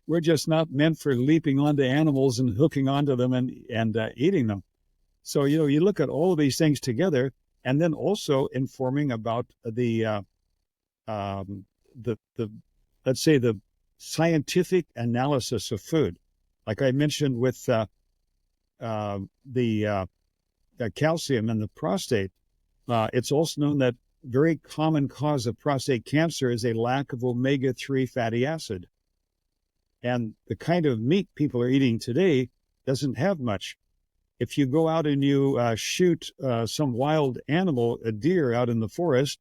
we're just not meant for leaping onto animals and hooking onto them and eating them. So, you look at all of these things together, and then also informing about the let's say the scientific analysis of food. Like I mentioned with the calcium in the prostate, it's also known that very common cause of prostate cancer is a lack of omega-3 fatty acid. And the kind of meat people are eating today doesn't have much. If you go out and you shoot some wild animal, a deer out in the forest,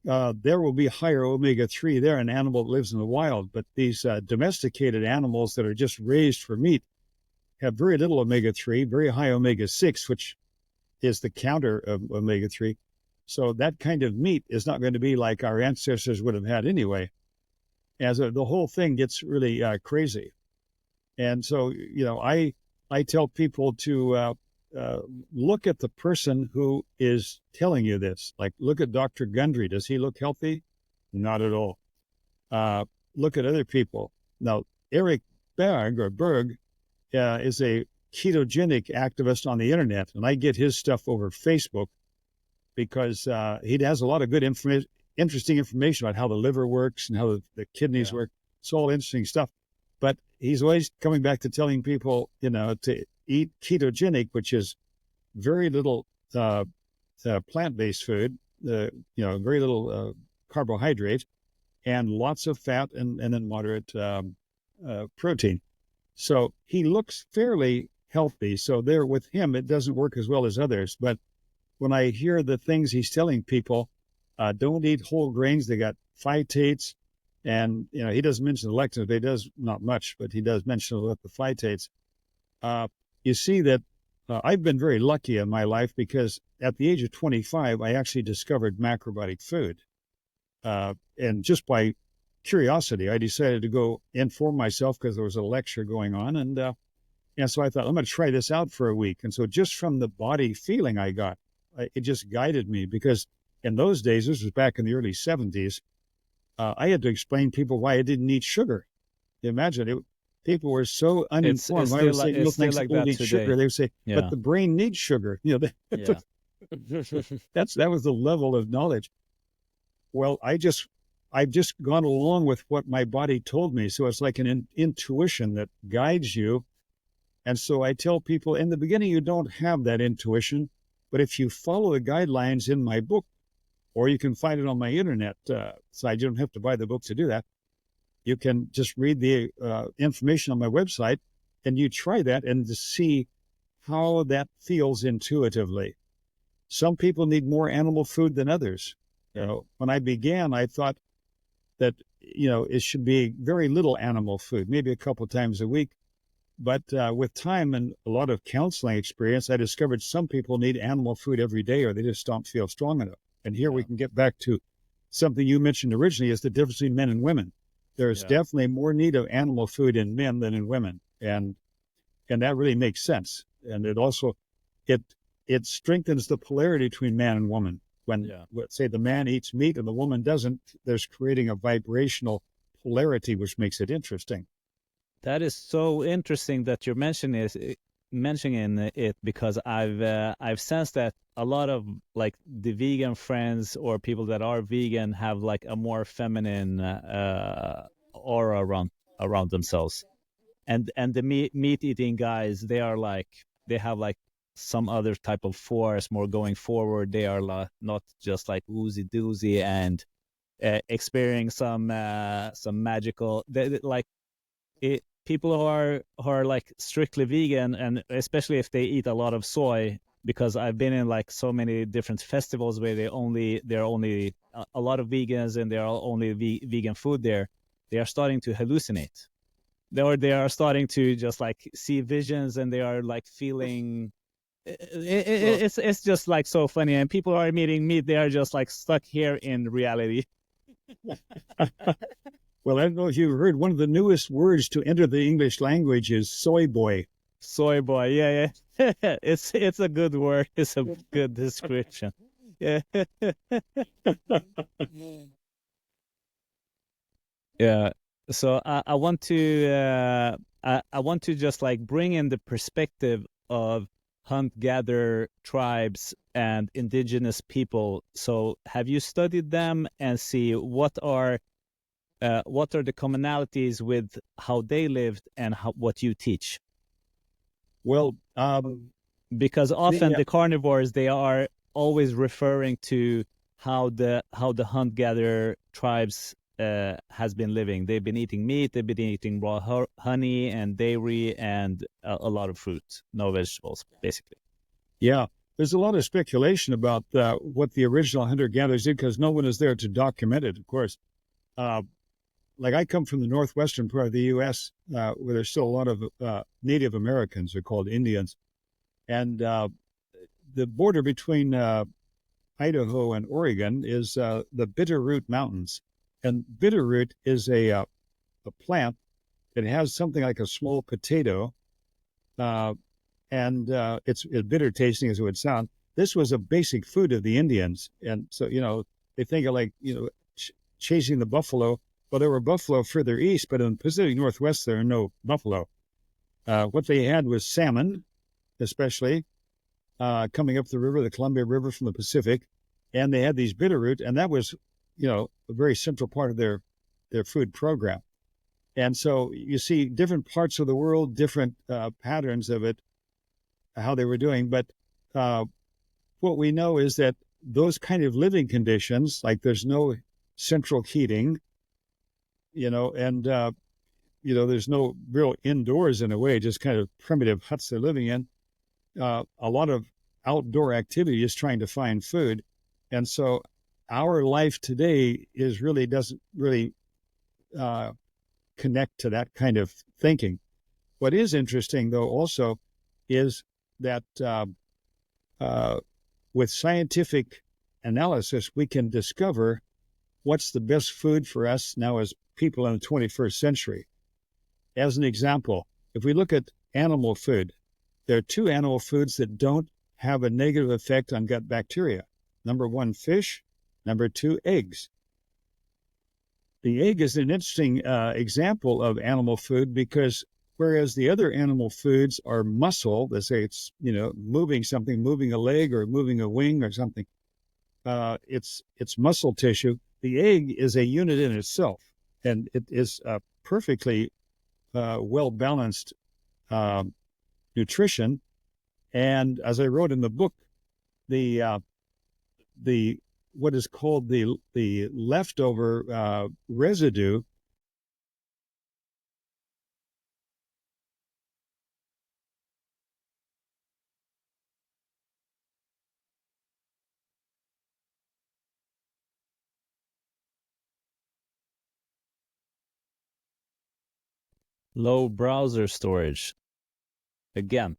there will be higher omega-3 there, an animal that lives in the wild. But these domesticated animals that are just raised for meat have very little omega-3, very high omega-6, which is the counter of omega-3. So that kind of meat is not going to be like our ancestors would have had anyway. As the whole thing gets really crazy. And so, I tell people to look at the person who is telling you this. Like, look at Dr. Gundry. Does he look healthy? Not at all. Look at other people. Now, Eric Berg is a ketogenic activist on the internet, and I get his stuff over Facebook because he has a lot of good interesting information about how the liver works and how the kidneys work. It's all interesting stuff. But he's always coming back to telling people, to eat ketogenic, which is very little plant-based food, very little carbohydrate, and lots of fat and then moderate protein. So he looks fairly healthy. So there with him, it doesn't work as well as others. But when I hear the things he's telling people, don't eat whole grains. They got phytates. And, he doesn't mention the lectins, but he does not much, but he does mention the phytates. You see that I've been very lucky in my life because at the age of 25, I actually discovered macrobiotic food. And just by curiosity, I decided to go inform myself because there was a lecture going on. And so I thought, I'm going to try this out for a week. And so just from the body feeling I got, it just guided me because in those days, this was back in the early 70s, I had to explain to people why I didn't eat sugar. You imagine it. People were so uninformed. It's when I was saying, it's still like that eat today. sugar, they would say, but the brain needs sugar. Yeah. That was the level of knowledge. Well, I've just gone along with what my body told me. So it's like an intuition that guides you. And so I tell people in the beginning, you don't have that intuition, but if you follow the guidelines in my book, or you can find it on my internet site, you don't have to buy the book to do that. you can just read the information on my website, and you try that and to see how that feels intuitively. Some people need more animal food than others. When I began, I thought that, it should be very little animal food, maybe a couple times a week. But with time and a lot of counseling experience, I discovered some people need animal food every day or they just don't feel strong enough. And here we can get back to something you mentioned originally, is the difference between men and women. There's definitely more need of animal food in men than in women. And that really makes sense. And it also, it strengthens the polarity between man and woman. When, let's say, the man eats meat and the woman doesn't, there's creating a vibrational polarity, which makes it interesting. That is so interesting that you're mentioning it, because I've sensed that a lot of like the vegan friends or people that are vegan have like a more feminine aura around themselves, and the meat eating guys, they have like some other type of force more going forward. They are not just like woozy doozy and experiencing some magical like it. People who are like strictly vegan, and especially if they eat a lot of soy, because I've been in like so many different festivals where there are only a lot of vegans and there are only vegan food there. They are starting to hallucinate. They are starting to just like see visions, and they are like feeling. It's just like so funny, and people are meeting meat. They are just like stuck here in reality. Well, I don't know if you've heard, one of the newest words to enter the English language is soy boy. Soy boy, yeah. It's a good word. It's a good description. Yeah. Yeah. So I want to I want to just like bring in the perspective of hunt-gatherer tribes and indigenous people. So have you studied them and see what are the commonalities with how they lived and what you teach? Well, because often the carnivores, they are always referring to how the hunt-gatherer tribes has been living. They've been eating meat, they've been eating raw honey and dairy and a lot of fruit, no vegetables, basically. Yeah, there's a lot of speculation about what the original hunter-gatherers did, because no one is there to document it, of course. Like I come from the northwestern part of the U.S., where there's still a lot of Native Americans, are called Indians. And the border between Idaho and Oregon is the Bitterroot Mountains. And bitterroot is a plant that has something like a small potato, and it's bitter tasting, as it would sound. This was a basic food of the Indians. And so, they think of like, chasing the buffalo. Well, there were buffalo further east, but in the Pacific Northwest, there are no buffalo. What they had was salmon, especially coming up the river, the Columbia River from the Pacific. And they had these bitterroot, and that was, a very central part of their food program. And so you see different parts of the world, different patterns of it, how they were doing. But what we know is that those kind of living conditions, like there's no central heating, and, there's no real indoors in a way, just kind of primitive huts they're living in. A lot of outdoor activity is trying to find food. And so our life today doesn't really connect to that kind of thinking. What is interesting, though, also is that with scientific analysis, we can discover what's the best food for us now as people in the 21st century. As an example, if we look at animal food, there are two animal foods that don't have a negative effect on gut bacteria. Number one, fish. Number two, eggs. The egg is an interesting example of animal food, because whereas the other animal foods are muscle, they say it's, moving something, moving a leg or moving a wing or something, it's muscle tissue. The egg is a unit in itself, and it is perfectly well-balanced nutrition. And as I wrote in the book, the what is called the leftover residue Low browser storage. Again.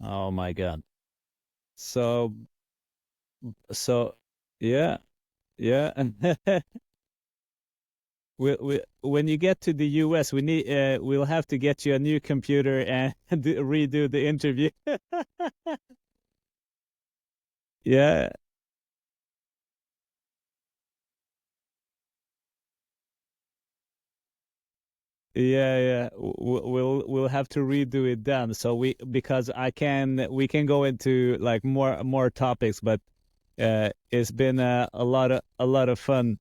Oh my God. So, yeah, yeah. When you get to the US, we'll have to get you a new computer and redo the interview. Yeah, yeah. We'll have to redo it then. So because we can go into like more topics, but it's been a lot of fun.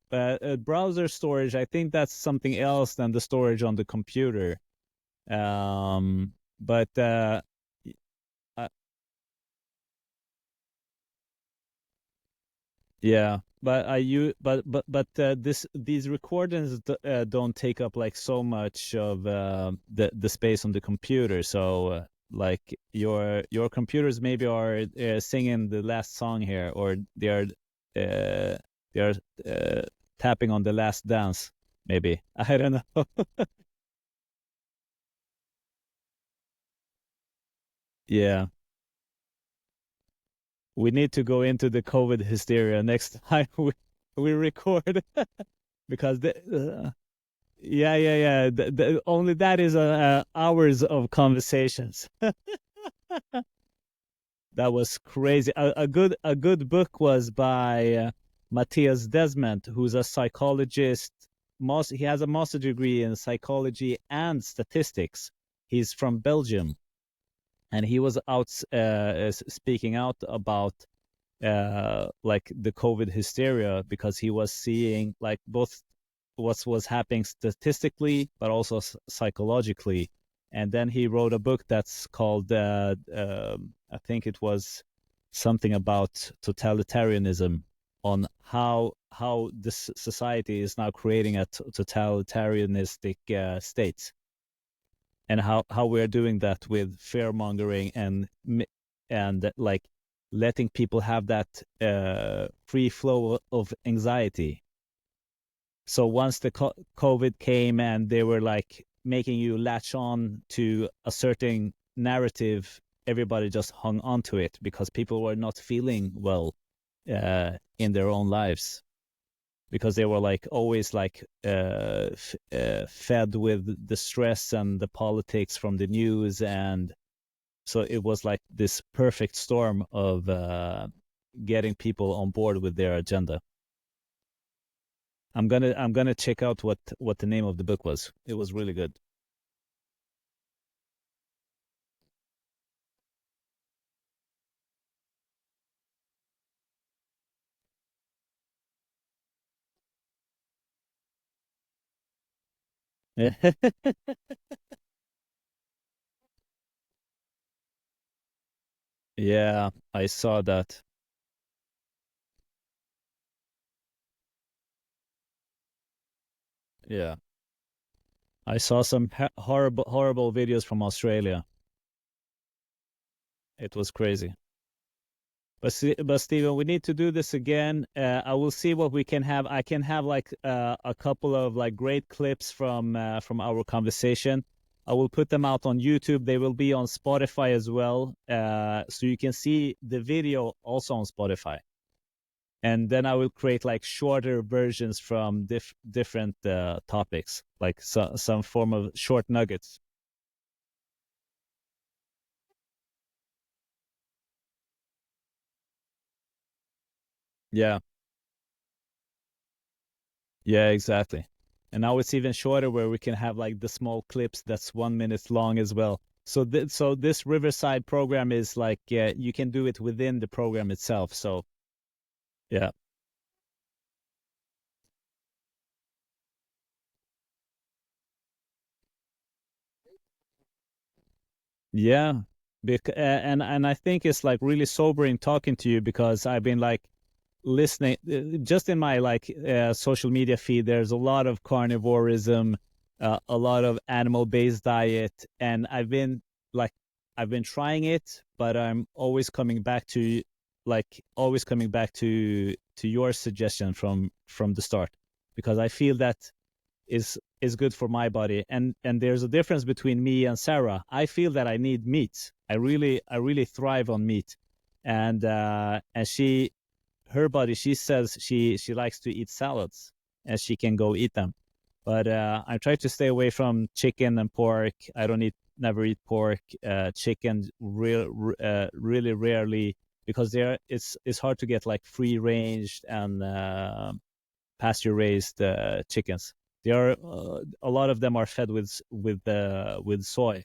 Browser storage, I think that's something else than the storage on the computer. But uh, yeah, but these recordings don't take up like so much of the space on the computer. So like your computers maybe are singing the last song here, or uh, they are uh, tapping on the last dance. Maybe I don't know. Yeah, we need to go into the COVID hysteria next time we record because yeah. Only that is hours of conversations. That was crazy. A good book was by Matthias Desment, who's a psychologist. He has a master degree in psychology and statistics. He's from Belgium, and he was out speaking out about like the COVID hysteria because he was seeing like both what was happening statistically, but also psychologically. And then he wrote a book that's called, I think it was something about totalitarianism, on how this society is now creating a totalitarianistic state, and how we're doing that with fear mongering and like letting people have that free flow of anxiety. So once the COVID came and they were like making you latch on to a certain narrative, everybody just hung on to it because people were not feeling well in their own lives, because they were like always like fed with the stress and the politics from the news. And so it was like this perfect storm of getting people on board with their agenda. I'm gonna check out what the name of the book was. It was really good. Yeah, I saw that. Yeah, I saw some horrible videos from Australia. It was crazy. But Steven, we need to do this again. I will see what we can have. I can have like a couple of like great clips from our conversation. I will put them out on YouTube. They will be on Spotify as well, so you can see the video also on Spotify. And then I will create like shorter versions from different topics, like some form of short nuggets. Yeah, yeah, exactly. And now it's even shorter where we can have like the small clips that's 1 minute long as well. So this Riverside program is like you can do it within the program itself. So yeah, yeah. And I think it's like really sobering talking to you because I've been like listening just in my like social media feed. There's a lot of carnivorism, a lot of animal based diet, and like I've been trying it, but I'm always coming back to your suggestion from the start, because I feel that is good for my body. And there's a difference between me and Sarah. I feel that I need meat. I really thrive on meat, and her body, she says she likes to eat salads, and she can go eat them. But I try to stay away from chicken and pork. I don't eat, never eat pork, chicken, really rarely, because it's hard to get like free range and pasture raised chickens. They are a lot of them are fed with soy.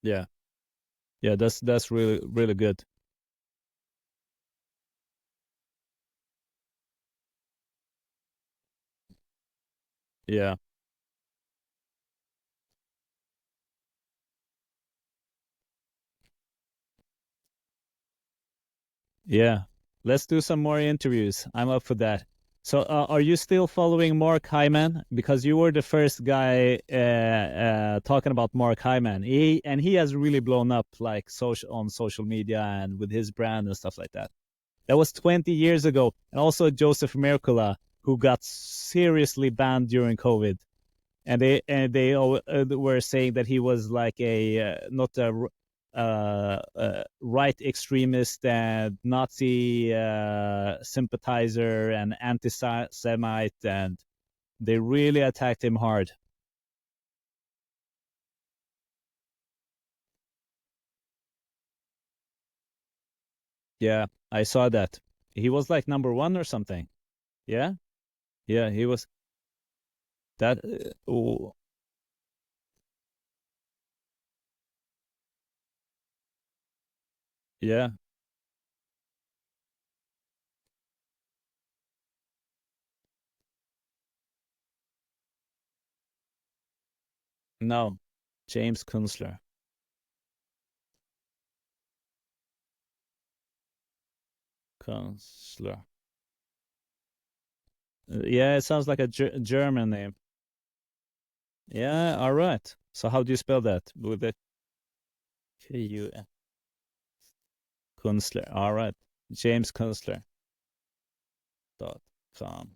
Yeah, yeah, that's really good. Yeah, yeah. Let's do some more interviews. I'm up for that. So, are you still following Mark Hyman? Because you were the first guy talking about Mark Hyman. He has really blown up like social on social media and with his brand and stuff like that. That was 20 years ago. And also Joseph Mercola, who got seriously banned during COVID. And they were saying that he was like a not a right extremist and Nazi sympathizer and anti-Semite, and they really attacked him hard. Yeah, I saw that. He was like number one or something. Yeah, yeah, he was that. Oh, yeah, no, James Kunstler. Kunstler. Yeah, it sounds like a German name. Yeah, all right. So how do you spell that? With the Ku Kunstler. All right. James Kunstler dot com.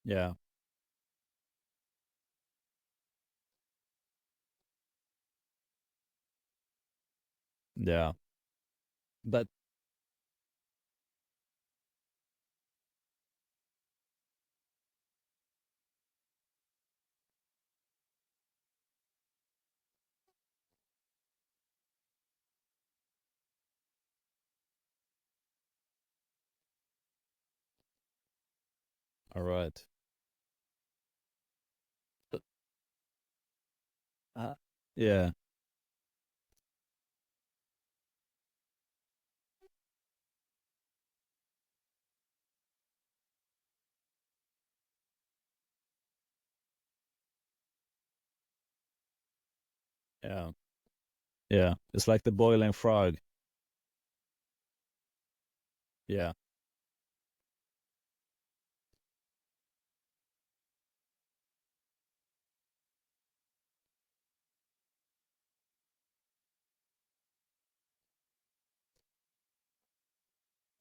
Yeah, yeah. But all right. Uh, yeah, yeah, yeah. It's like the boiling frog. Yeah,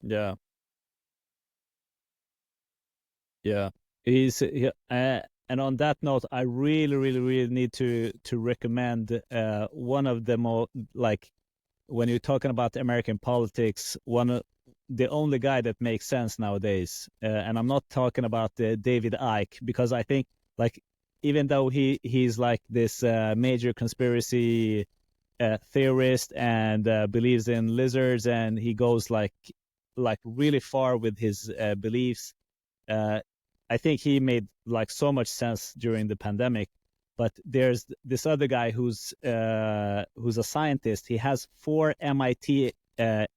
yeah, yeah. And on that note, I really need to recommend one of the more like when you're talking about American politics, the only guy that makes sense nowadays, and I'm not talking about David Icke, because I think like even though he's like this major conspiracy theorist and believes in lizards, and he goes like really far with his beliefs. Uh, I think he made like so much sense during the pandemic. But there's this other guy who's a scientist. He has 4 MIT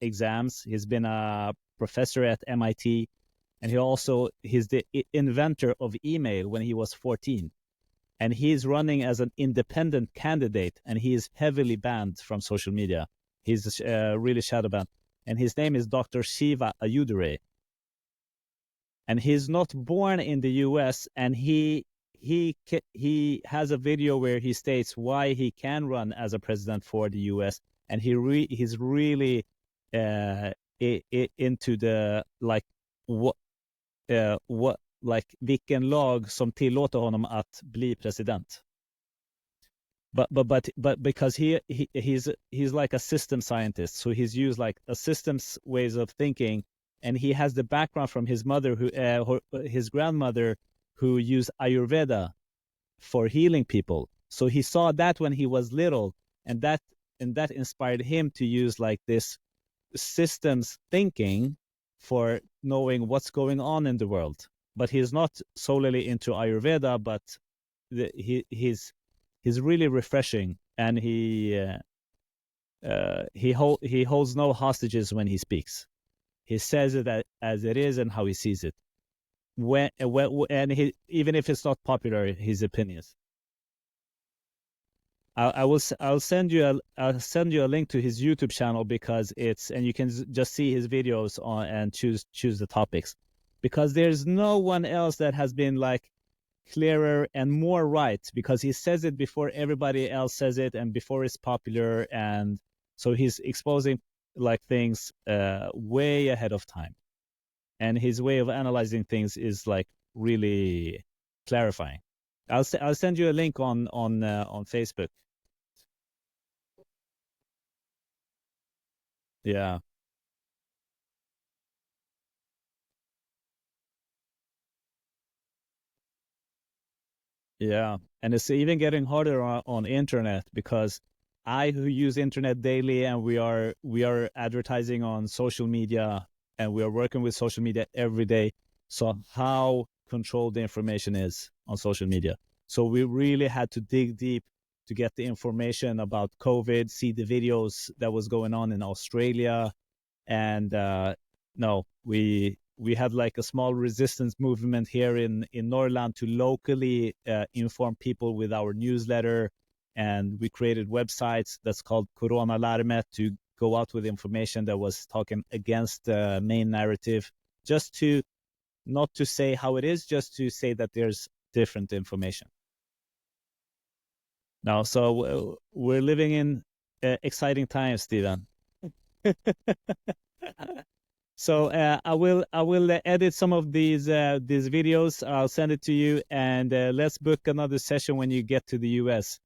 exams. He's been a professor at MIT, and he's the inventor of email when he was 14. And he's running as an independent candidate, and he is heavily banned from social media. He's really shadow banned, and his name is Dr. Shiva Ayudare. And he's not born in the U.S. and he has a video where he states why he can run as a president for the U.S. and he's really into the like what like vilken lag som tillåter honom att bli president. But because he's like a system scientist, so he's used like a systems ways of thinking, and he has the background from his mother his grandmother who used Ayurveda for healing people. So he saw that when he was little, and that inspired him to use like this systems thinking for knowing what's going on in the world. But he's not solely into Ayurveda, but he's really refreshing, and he holds no hostages when he speaks. He says it as it is and how he sees it. Even if it's not popular, his opinions. I'll send you a link to his YouTube channel because and you can just see his videos and choose the topics, because there's no one else that has been like clearer and more right, because he says it before everybody else says it and before it's popular, and so he's exposing like things way ahead of time, and his way of analyzing things is like really clarifying. I'll send you a link on Facebook. Yeah. Yeah, and it's even getting harder on internet, because who use internet daily, and we are advertising on social media, and we are working with social media every day. So how controlled the information is on social media. So we really had to dig deep to get the information about COVID, see the videos that was going on in Australia, and no, we had like a small resistance movement here in Norrland to locally inform people with our newsletter, and we created websites that's called Corona Larmet to go out with information that was talking against the main narrative, just to not to say how it is, just to say that there's different information. Now, so we're living in exciting times, Steven. So I will edit some of these videos. I'll send it to you, and let's book another session when you get to the US.